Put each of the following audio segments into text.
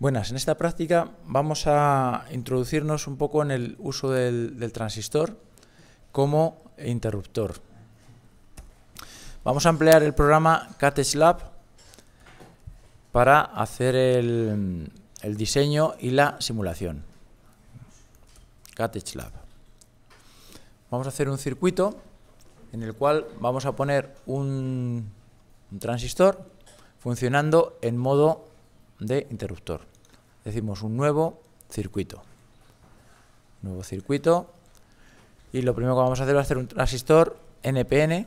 Buenas, en esta práctica vamos a introducirnos un poco en el uso del transistor como interruptor. Vamos a emplear el programa CATESLab para hacer el diseño y la simulación. CATESLab. Vamos a hacer un circuito en el cual vamos a poner un transistor funcionando en modo de interruptor. Decimos un nuevo circuito. Nuevo circuito. Y lo primero que vamos a hacer va a ser un transistor NPN.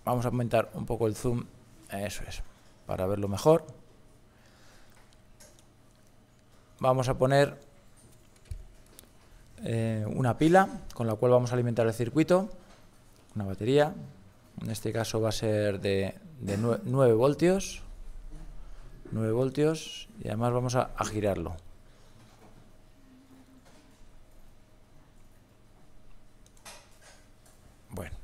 Vamos a aumentar un poco el zoom. Eso es, para verlo mejor. Vamos a poner una pila con la cual vamos a alimentar el circuito. Una batería. En este caso va a ser de 9 voltios. 9 voltios y además vamos a girarlo. Bueno.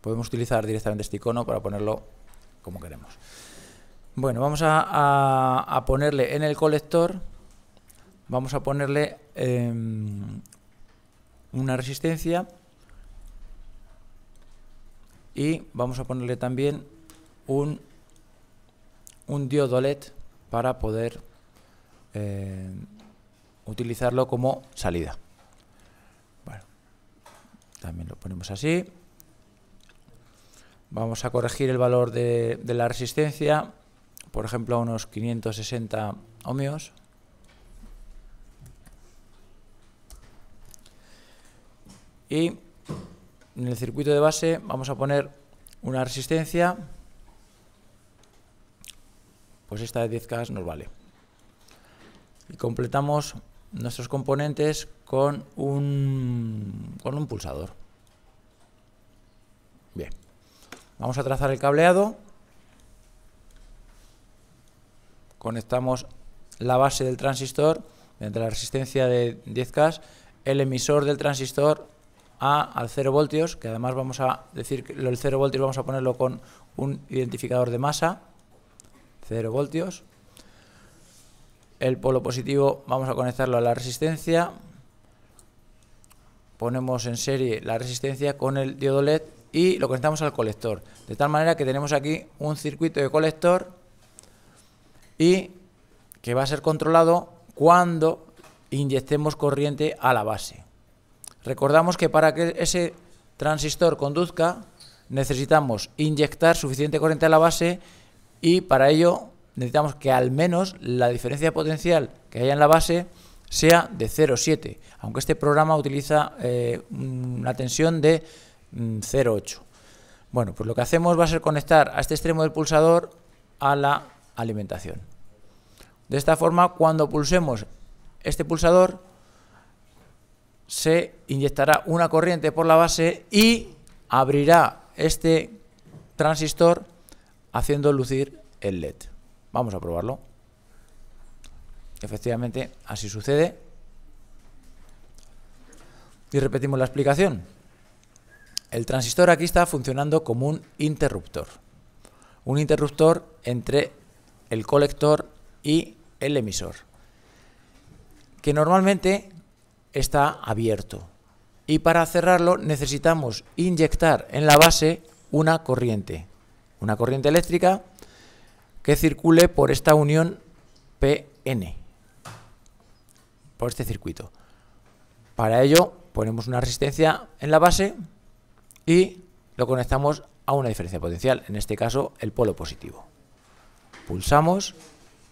Podemos utilizar directamente este icono para ponerlo como queremos. Bueno, vamos a ponerle en el colector, vamos a ponerle una resistencia y vamos a ponerle también un diodo LED para poder utilizarlo como salida. Bueno, también lo ponemos así. Vamos a corregir el valor de la resistencia, por ejemplo a unos 560 ohmios. Y en el circuito de base vamos a poner una resistencia, pues esta de 10K nos vale. Y completamos nuestros componentes con un pulsador. Bien, vamos a trazar el cableado. Conectamos la base del transistor mediante la resistencia de 10K, el emisor del transistor al 0 voltios, que además vamos a decir que el 0 voltios vamos a ponerlo con un identificador de masa, 0 voltios. El polo positivo vamos a conectarlo a la resistencia, ponemos en serie la resistencia con el diodo LED y lo conectamos al colector, de tal manera que tenemos aquí un circuito de colector y que va a ser controlado cuando inyectemos corriente a la base. Recordamos que para que ese transistor conduzca necesitamos inyectar suficiente corriente a la base y para ello necesitamos que al menos la diferencia potencial que haya en la base sea de 0,7, aunque este programa utiliza una tensión de 0,8. Bueno, pues lo que hacemos va a ser conectar a este extremo del pulsador a la alimentación. De esta forma, cuando pulsemos este pulsador, se inyectará una corriente por la base y abrirá este transistor haciendo lucir el LED. Vamos a probarlo. Efectivamente, así sucede. Y repetimos la explicación. El transistor aquí está funcionando como un interruptor. Un interruptor entre el colector y el emisor, que normalmente está abierto. Y para cerrarlo necesitamos inyectar en la base una corriente eléctrica que circule por esta unión PN, por este circuito. Para ello ponemos una resistencia en la base y lo conectamos a una diferencia potencial, en este caso el polo positivo. Pulsamos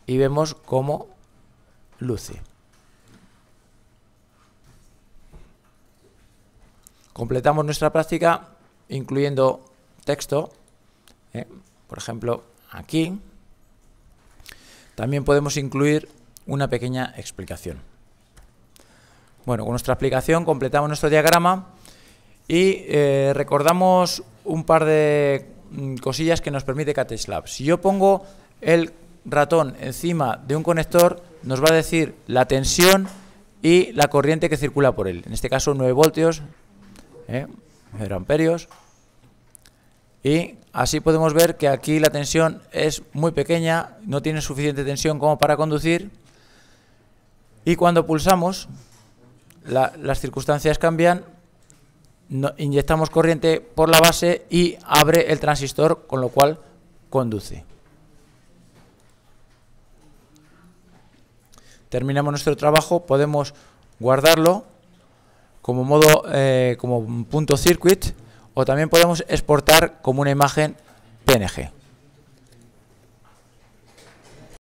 y vemos cómo luce. Completamos nuestra práctica incluyendo texto, por ejemplo aquí. También podemos incluir una pequeña explicación. Bueno, con nuestra aplicación completamos nuestro diagrama y recordamos un par de cosillas que nos permite CATESLab. Si yo pongo el ratón encima de un conector, nos va a decir la tensión y la corriente que circula por él. En este caso 9 voltios, 0 amperios. Y así podemos ver que aquí la tensión es muy pequeña, no tiene suficiente tensión como para conducir. Y cuando pulsamos, las circunstancias cambian, inyectamos corriente por la base y abre el transistor, con lo cual conduce. Terminamos nuestro trabajo, podemos guardarlo como modo como punto circuit, o también podemos exportar como una imagen PNG.